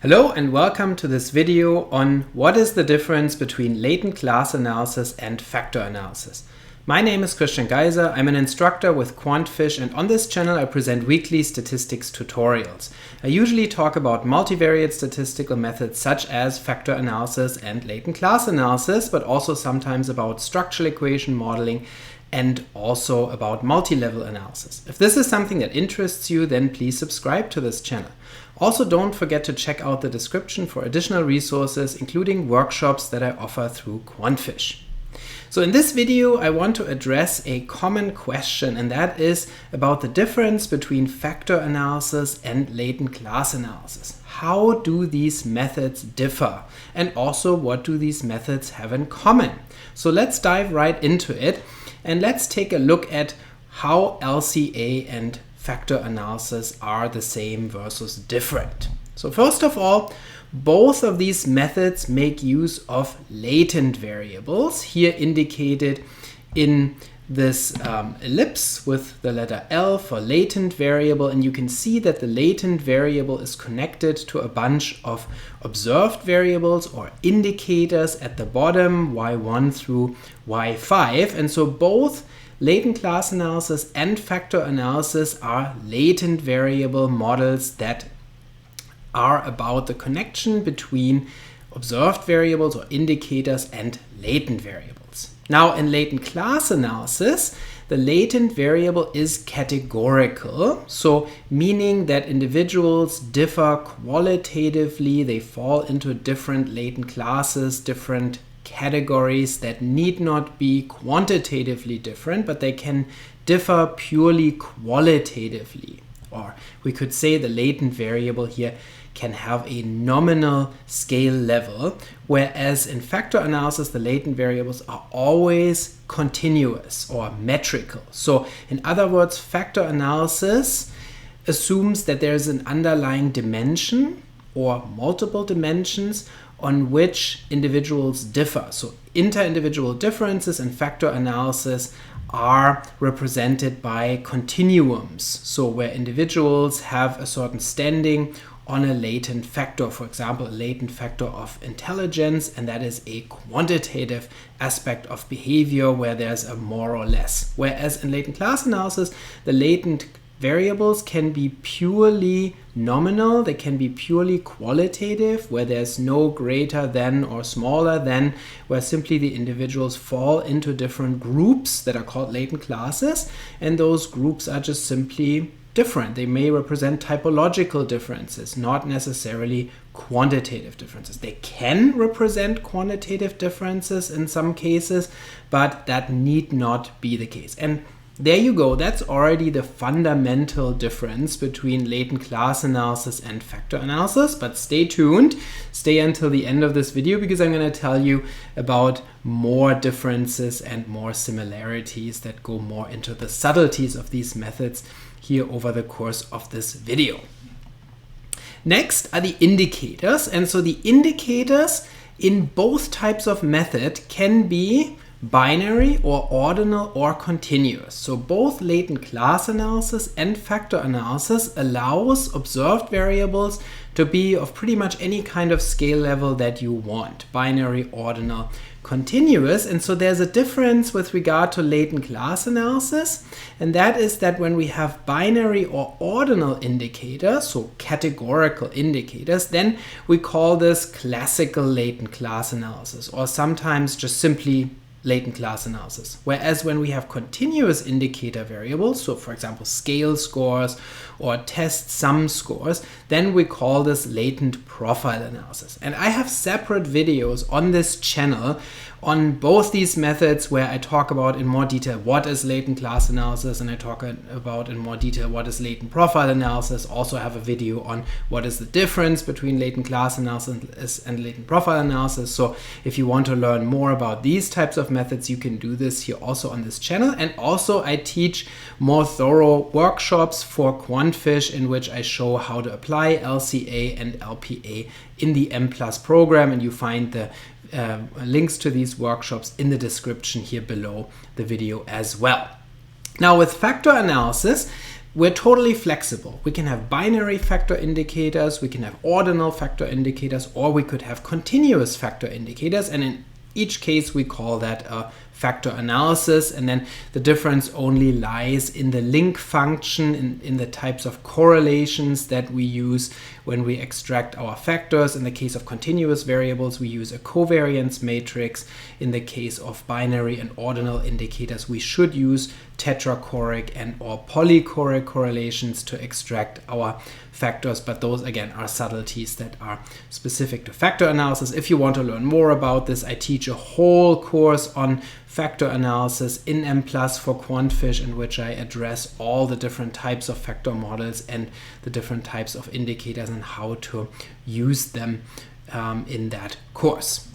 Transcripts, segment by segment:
Hello and welcome to this video on what is the difference between latent class analysis and factor analysis. My name is Geiser. I'm an instructor with QuantFish, and on this channel I present weekly statistics tutorials. I usually talk about multivariate statistical methods such as factor analysis and latent class analysis, but also sometimes about structural equation modeling and also about multi-level analysis. If this is something that interests you, then please subscribe to this channel. Also, don't forget to check out the description for additional resources, including workshops that I offer through QuantFish. So in this video, I want to address a common question, and that is about the difference between factor analysis and latent class analysis. How do these methods differ? And also, what do these methods have in common? So let's dive right into it, and let's take a look at how LCA and factor analysis are the same versus different. So first of all, both of these methods make use of latent variables, here indicated in this ellipse with the letter L for latent variable, and you can see that the latent variable is connected to a bunch of observed variables or indicators at the bottom, y1 through y5, and so both latent class analysis and factor analysis are latent variable models that are about the connection between observed variables or indicators and latent variables. Now, in latent class analysis, the latent variable is categorical, so meaning that individuals differ qualitatively, they fall into different latent classes, different categories that need not be quantitatively different, but they can differ purely qualitatively. Or we could say the latent variable here can have a nominal scale level, whereas in factor analysis the latent variables are always continuous or metrical. So in other words, factor analysis assumes that there is an underlying dimension or multiple dimensions on which individuals differ. So inter-individual differences in factor analysis are represented by continuums. So where individuals have a certain standing on a latent factor, for example, a latent factor of intelligence, and that is a quantitative aspect of behavior where there's a more or less. Whereas in latent class analysis, the latent variables can be purely nominal, they can be purely qualitative, where there's no greater than or smaller than, where simply the individuals fall into different groups that are called latent classes, and those groups are just simply different. They may represent typological differences, not necessarily quantitative differences. They can represent quantitative differences in some cases, but that need not be the case. And there you go, that's already the fundamental difference between latent class analysis and factor analysis, but stay tuned, stay until the end of this video, because I'm going to tell you about more differences and more similarities that go more into the subtleties of these methods here over the course of this video. Next are the indicators, and so the indicators in both types of method can be binary or ordinal or continuous. So both latent class analysis and factor analysis allows observed variables to be of pretty much any kind of scale level that you want, binary, ordinal, continuous. And so there's a difference with regard to latent class analysis, and that is that when we have binary or ordinal indicators, so categorical indicators, then we call this classical latent class analysis, or sometimes just simply latent class analysis. Whereas when we have continuous indicator variables, so for example scale scores or test sum scores, then we call this latent profile analysis. And I have separate videos on this channel on both these methods where I talk about in more detail what is latent class analysis, and I talk about in more detail what is latent profile analysis. Also have a video on what is the difference between latent class analysis and latent profile analysis. So if you want to learn more about these types of methods, you can do this here also on this channel. And also I teach more thorough workshops for QuantFish in which I show how to apply LCA and LPA in the Mplus program, and you find the links to these workshops in the description here below the video as well. Now with factor analysis, we're totally flexible. We can have binary factor indicators, we can have ordinal factor indicators, or we could have continuous factor indicators, and in each case we call that a factor analysis, and then the difference only lies in the link function, in the types of correlations that we use when we extract our factors. In the case of continuous variables, we use a covariance matrix. In the case of binary and ordinal indicators, we should use tetrachoric and or polychoric correlations to extract our factors, but those again are subtleties that are specific to factor analysis. If you want to learn more about this, I teach a whole course on factor analysis in Mplus for QuantFish, in which I address all the different types of factor models and the different types of indicators and how to use them in that course.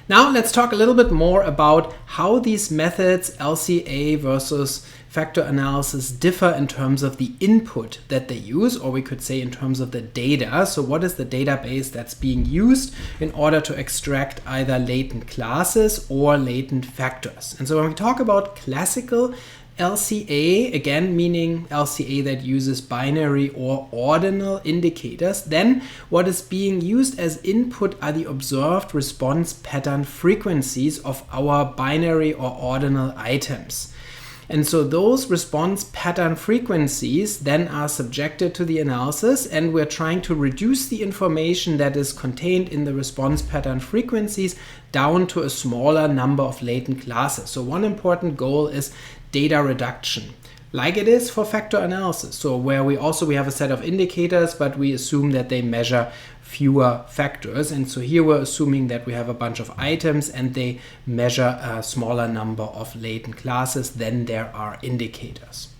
Now let's talk a little bit more about how these methods, LCA versus factor analysis, differ in terms of the input that they use, or we could say in terms of the data. So what is the database that's being used in order to extract either latent classes or latent factors? And so when we talk about classical LCA, again meaning LCA that uses binary or ordinal indicators, then what is being used as input are the observed response pattern frequencies of our binary or ordinal items. And so those response pattern frequencies then are subjected to the analysis, and we're trying to reduce the information that is contained in the response pattern frequencies down to a smaller number of latent classes. So one important goal is data reduction, like it is for factor analysis. So where we have a set of indicators, but we assume that they measure fewer factors. And so here we're assuming that we have a bunch of items and they measure a smaller number of latent classes than there are indicators.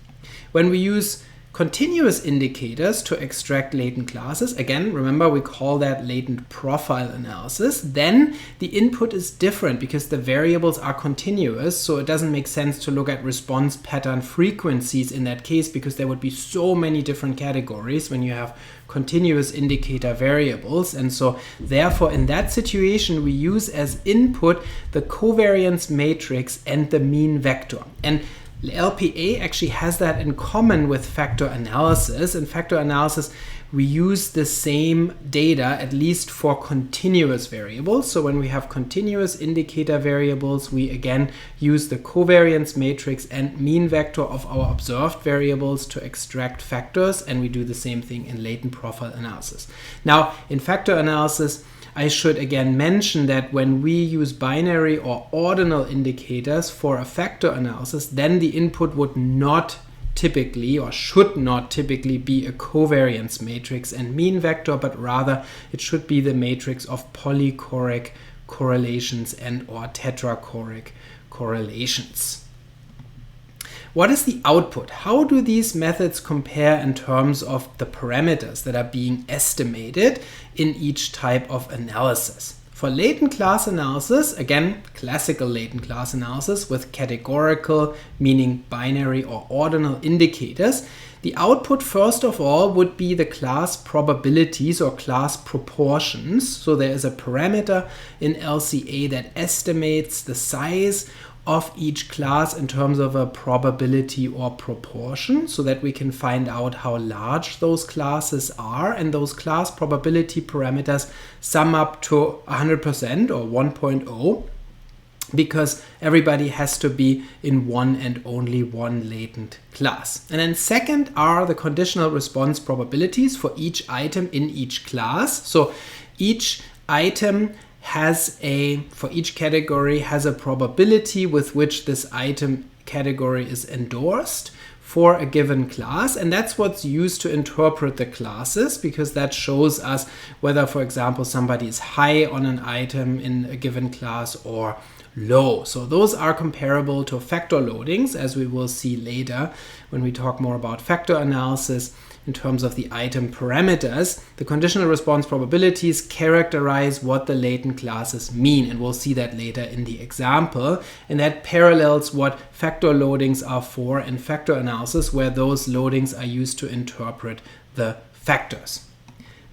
When we use continuous indicators to extract latent classes, again, remember we call that latent profile analysis, then the input is different because the variables are continuous. So it doesn't make sense to look at response pattern frequencies in that case, because there would be so many different categories when you have continuous indicator variables. And so therefore in that situation we use as input the covariance matrix and the mean vector. And LPA actually has that in common with factor analysis. In factor analysis, we use the same data, at least for continuous variables. So when we have continuous indicator variables, we again use the covariance matrix and mean vector of our observed variables to extract factors, and we do the same thing in latent profile analysis. Now, in factor analysis, I should again mention that when we use binary or ordinal indicators for a factor analysis, then the input would not typically or should not typically be a covariance matrix and mean vector, but rather it should be the matrix of polychoric correlations and or tetrachoric correlations. What is the output? How do these methods compare in terms of the parameters that are being estimated in each type of analysis? For latent class analysis, again, classical latent class analysis with categorical, meaning binary or ordinal indicators, the output first of all would be the class probabilities or class proportions. So there is a parameter in LCA that estimates the size of each class in terms of a probability or proportion, so that we can find out how large those classes are, and those class probability parameters sum up to 100% or 1.0, because everybody has to be in one and only one latent class. And then second are the conditional response probabilities for each item in each class. So each item for each category has a probability with which this item category is endorsed for a given class, and that's what's used to interpret the classes, because that shows us whether, for example, somebody is high on an item in a given class or low. So those are comparable to factor loadings, as we will see later when we talk more about factor analysis. In terms of the item parameters, the conditional response probabilities characterize what the latent classes mean, and we'll see that later in the example. And that parallels what factor loadings are for in factor analysis, where those loadings are used to interpret the factors.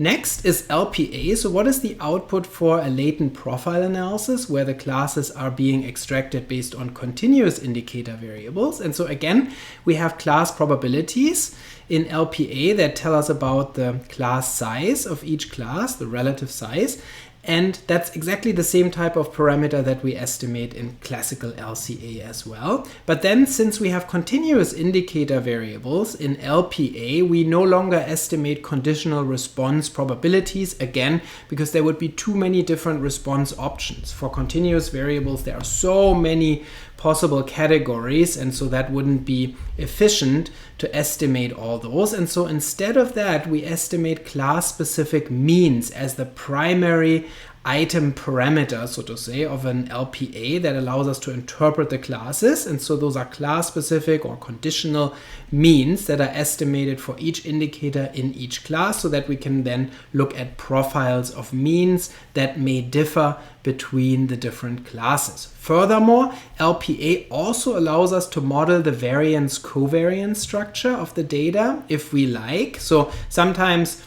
Next is LPA. So what is the output for a latent profile analysis where the classes are being extracted based on continuous indicator variables? And so again, we have class probabilities in LPA that tell us about the class size of each class, the relative size. And that's exactly the same type of parameter that we estimate in classical LCA as well. But then since we have continuous indicator variables in LPA, we no longer estimate conditional response probabilities, again, because there would be too many different response options. For continuous variables, there are so many possible categories, and so that wouldn't be efficient to estimate all those. And so instead of that, we estimate class-specific means as the primary item parameter, so to say, of an LPA that allows us to interpret the classes. And so those are class-specific or conditional means that are estimated for each indicator in each class, so that we can then look at profiles of means that may differ between the different classes. Furthermore, LPA also allows us to model the variance-covariance structure of the data if we like. So sometimes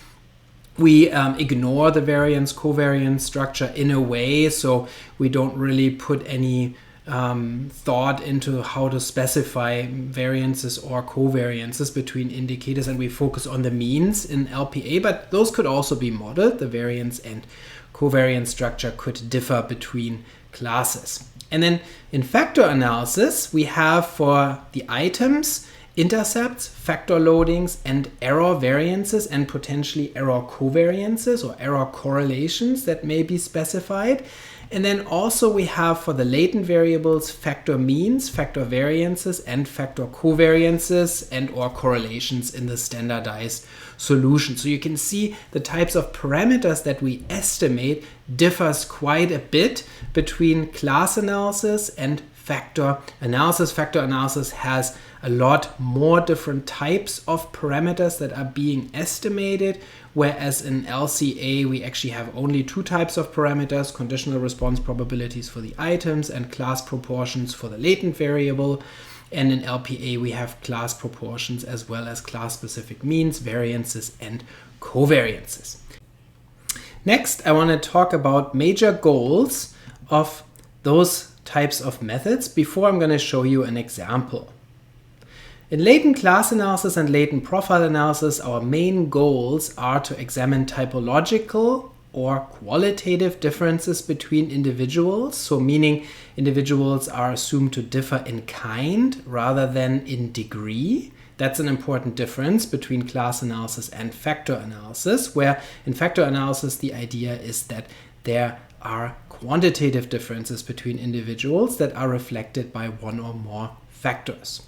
we ignore the variance-covariance structure in a way, so we don't really put any thought into how to specify variances or covariances between indicators, and we focus on the means in LPA, but those could also be modeled. The variance and covariance structure could differ between classes. And then in factor analysis, we have for the items intercepts, factor loadings, and error variances and potentially error covariances or error correlations that may be specified. And then also we have for the latent variables factor means, factor variances, and factor covariances and or correlations in the standardized solution. So you can see the types of parameters that we estimate differs quite a bit between class analysis and factor analysis. Factor analysis has a lot more different types of parameters that are being estimated, whereas in LCA we actually have only two types of parameters: conditional response probabilities for the items and class proportions for the latent variable. And in LPA we have class proportions as well as class-specific means, variances, and covariances. Next, I want to talk about major goals of those types of methods before I'm going to show you an example. In latent class analysis and latent profile analysis, our main goals are to examine typological or qualitative differences between individuals, so meaning individuals are assumed to differ in kind rather than in degree. That's an important difference between class analysis and factor analysis, where in factor analysis the idea is that there are quantitative differences between individuals that are reflected by one or more factors.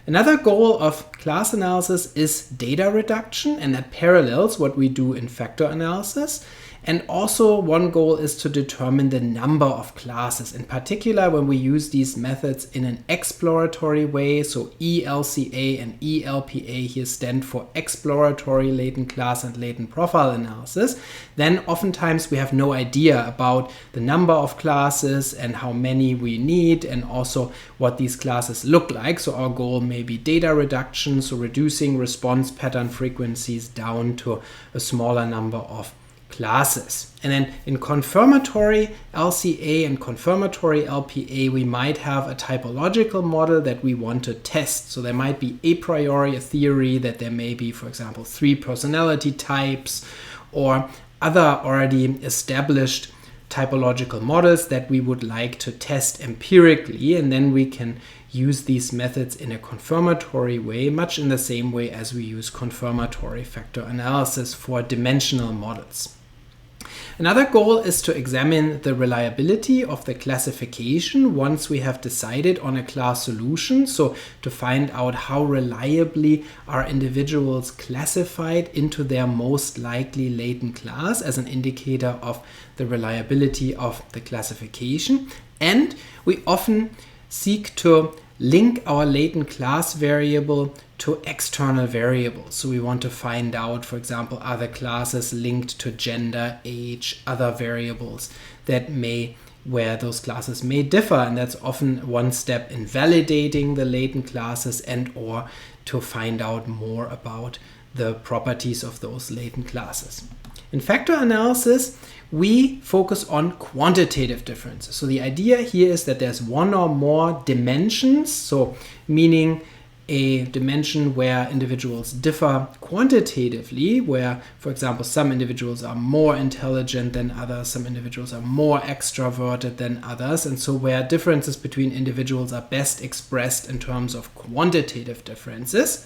Another goal of class analysis is data reduction, and that parallels what we do in factor analysis. And also one goal is to determine the number of classes, in particular when we use these methods in an exploratory way. So ELCA and ELPA here stand for exploratory latent class and latent profile analysis. Then oftentimes we have no idea about the number of classes and how many we need, and also what these classes look like. So our goal may be data reduction, so reducing response pattern frequencies down to a smaller number of classes. And then in confirmatory LCA and confirmatory LPA, we might have a typological model that we want to test. So there might be a priori a theory that there may be, for example, 3 personality types or other already established typological models that we would like to test empirically, and then we can use these methods in a confirmatory way, much in the same way as we use confirmatory factor analysis for dimensional models. Another goal is to examine the reliability of the classification once we have decided on a class solution. So to find out how reliably are individuals classified into their most likely latent class as an indicator of the reliability of the classification. And we often seek to link our latent class variable to external variables. So we want to find out, for example, are the classes linked to gender, age, other variables where those classes may differ. And that's often one step in validating the latent classes and or to find out more about the properties of those latent classes. In factor analysis, we focus on quantitative differences. So the idea here is that there's one or more dimensions, so meaning a dimension where individuals differ quantitatively, where, for example, some individuals are more intelligent than others, some individuals are more extroverted than others, and so where differences between individuals are best expressed in terms of quantitative differences.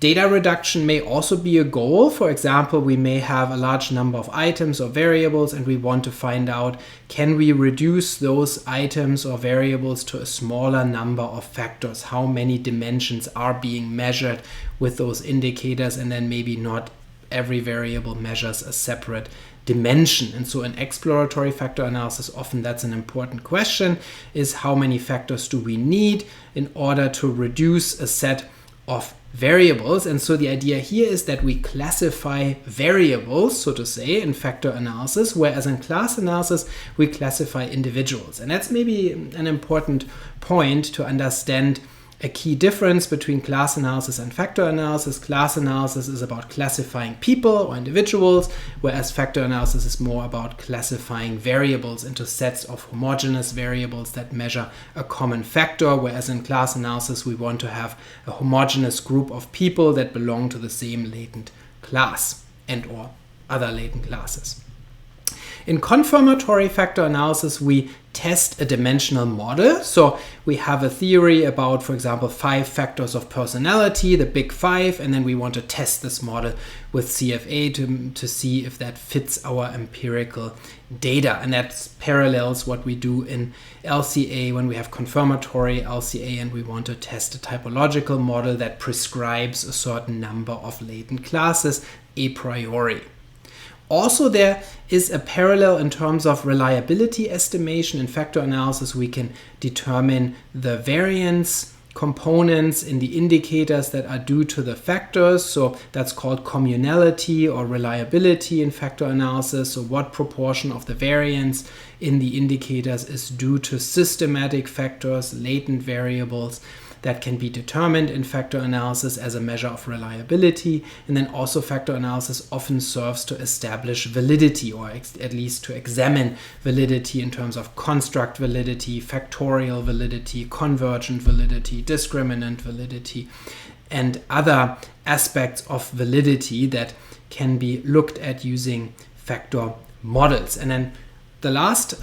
Data reduction may also be a goal. For example, we may have a large number of items or variables and we want to find out, can we reduce those items or variables to a smaller number of factors? How many dimensions are being measured with those indicators, and then maybe not every variable measures a separate dimension. And so in exploratory factor analysis, often that's an important question, is how many factors do we need in order to reduce a set of variables. And so the idea here is that we classify variables, so to say, in factor analysis, whereas in class analysis we classify individuals. And that's maybe an important point to understand a key difference between class analysis and factor analysis. Class analysis is about classifying people or individuals, whereas factor analysis is more about classifying variables into sets of homogeneous variables that measure a common factor, whereas in class analysis we want to have a homogeneous group of people that belong to the same latent class and or other latent classes. In confirmatory factor analysis, we test a dimensional model. So we have a theory about, for example, 5 factors of personality, the big 5, and then we want to test this model with CFA to see if that fits our empirical data. And that parallels what we do in LCA when we have confirmatory LCA and we want to test a typological model that prescribes a certain number of latent classes a priori. Also, there is a parallel in terms of reliability estimation. In factor analysis, we can determine the variance components in the indicators that are due to the factors. So that's called communality or reliability in factor analysis. So what proportion of the variance in the indicators is due to systematic factors, latent variables, that can be determined in factor analysis as a measure of reliability. And then also factor analysis often serves to establish validity, or at least to examine validity in terms of construct validity, factorial validity, convergent validity, discriminant validity, and other aspects of validity that can be looked at using factor models. And then the last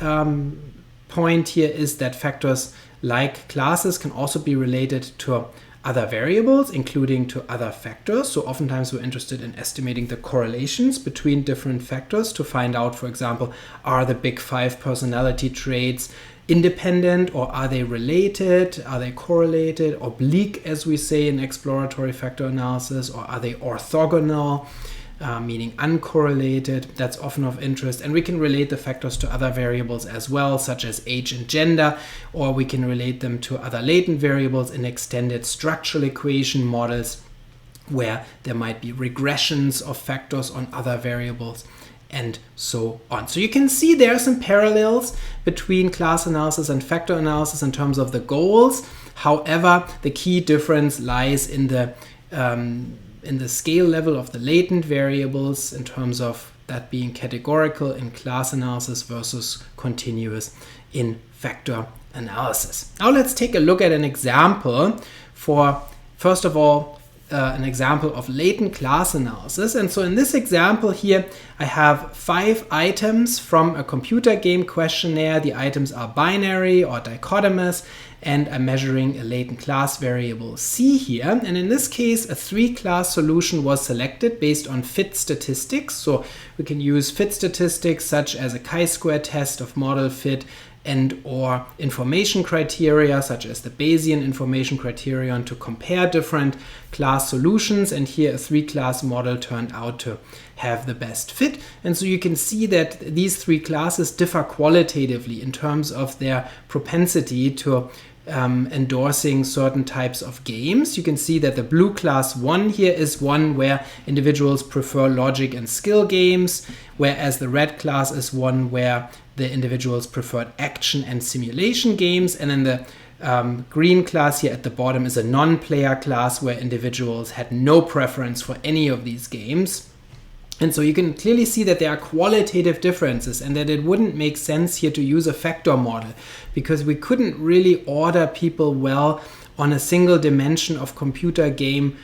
point here is that factors like classes can also be related to other variables, including to other factors. So oftentimes we're interested in estimating the correlations between different factors to find out, for example, are the big 5 personality traits independent or are they related? Are they correlated, oblique, as we say in exploratory factor analysis, or are they orthogonal? Meaning uncorrelated. That's often of interest, and we can relate the factors to other variables as well, such as age and gender, or we can relate them to other latent variables in extended structural equation models where there might be regressions of factors on other variables and so on. So you can see there are some parallels between class analysis and factor analysis in terms of the goals. However, the key difference lies in the scale level of the latent variables in terms of that being categorical in class analysis versus continuous in factor analysis. Now let's take a look at an example for, first of all, an example of latent class analysis. And so in this example here, I have 5 items from a computer game questionnaire. The items are binary or dichotomous, and I'm measuring a latent class variable C here. And in this case, a 3-class solution was selected based on fit statistics. So we can use fit statistics such as a chi-square test of model fit and or information criteria such as the Bayesian information criterion to compare different class solutions. And here a 3-class model turned out to have the best fit. And so you can see that these 3 classes differ qualitatively in terms of their propensity to endorsing certain types of games. You can see that the blue class 1 here is one where individuals prefer logic and skill games, whereas the red class is one where the individuals preferred action and simulation games. And then the green class here at the bottom is a non-player class where individuals had no preference for any of these games. And so you can clearly see that there are qualitative differences and that it wouldn't make sense here to use a factor model because we couldn't really order people well on a single dimension of computer game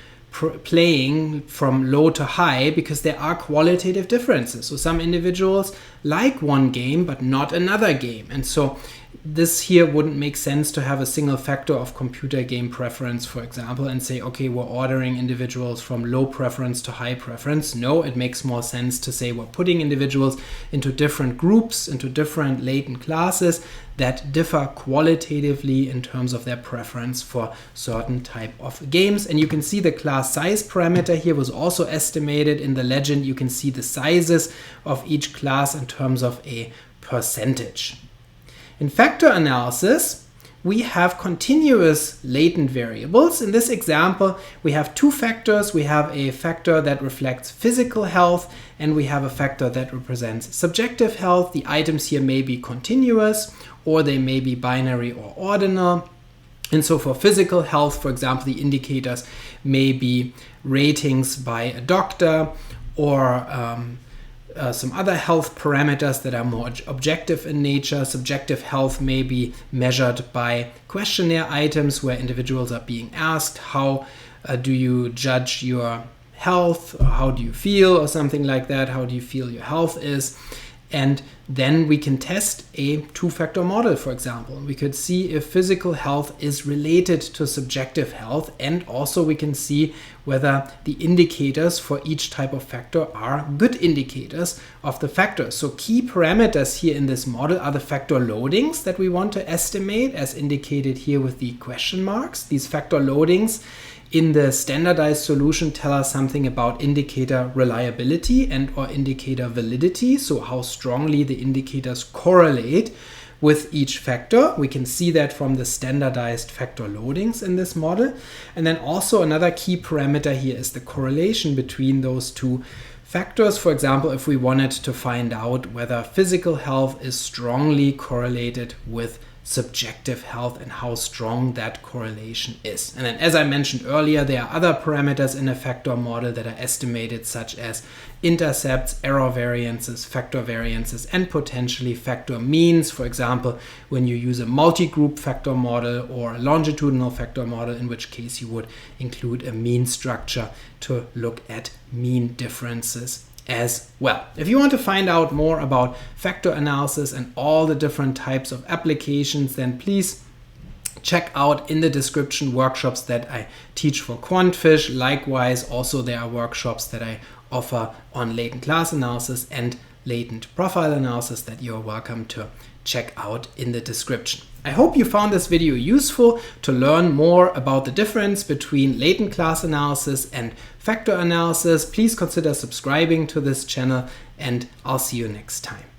playing from low to high because there are qualitative differences. So some individuals like one game but not another game. And so this here wouldn't make sense to have a single factor of computer game preference, for example, and say, okay, we're ordering individuals from low preference to high preference. No, it makes more sense to say we're putting individuals into different groups, into different latent classes that differ qualitatively in terms of their preference for certain type of games. And you can see the class size parameter here was also estimated in the legend. You can see the sizes of each class in terms of a percentage. In factor analysis, we have continuous latent variables. In this example, we have two factors. We have a factor that reflects physical health, and we have a factor that represents subjective health. The items here may be continuous, or they may be binary or ordinal. And so for physical health, for example, the indicators may be ratings by a doctor or some other health parameters that are more objective in nature. Subjective health may be measured by questionnaire items where individuals are being asked, how do you judge your health, or how do you feel, or something like that, how do you feel your health is. And then we can test a two-factor model, for example. We could see if physical health is related to subjective health, and also we can see whether the indicators for each type of factor are good indicators of the factors. So key parameters here in this model are the factor loadings that we want to estimate, as indicated here with the question marks. These factor loadings in the standardized solution tell us something about indicator reliability and or indicator validity, so how strongly the indicators correlate with each factor. We can see that from the standardized factor loadings in this model. And then also another key parameter here is the correlation between those two factors. For example, if we wanted to find out whether physical health is strongly correlated with subjective health and how strong that correlation is. And then, as I mentioned earlier, there are other parameters in a factor model that are estimated, such as intercepts, error variances, factor variances, and potentially factor means. For example, when you use a multi-group factor model or a longitudinal factor model, in which case you would include a mean structure to look at mean differences as well. If you want to find out more about factor analysis and all the different types of applications, then please check out in the description workshops that I teach for QuantFish. Likewise, also there are workshops that I offer on latent class analysis and latent profile analysis that you're welcome to check out in the description. I hope you found this video useful to learn more about the difference between latent class analysis and factor analysis. Please consider subscribing to this channel, and I'll see you next time.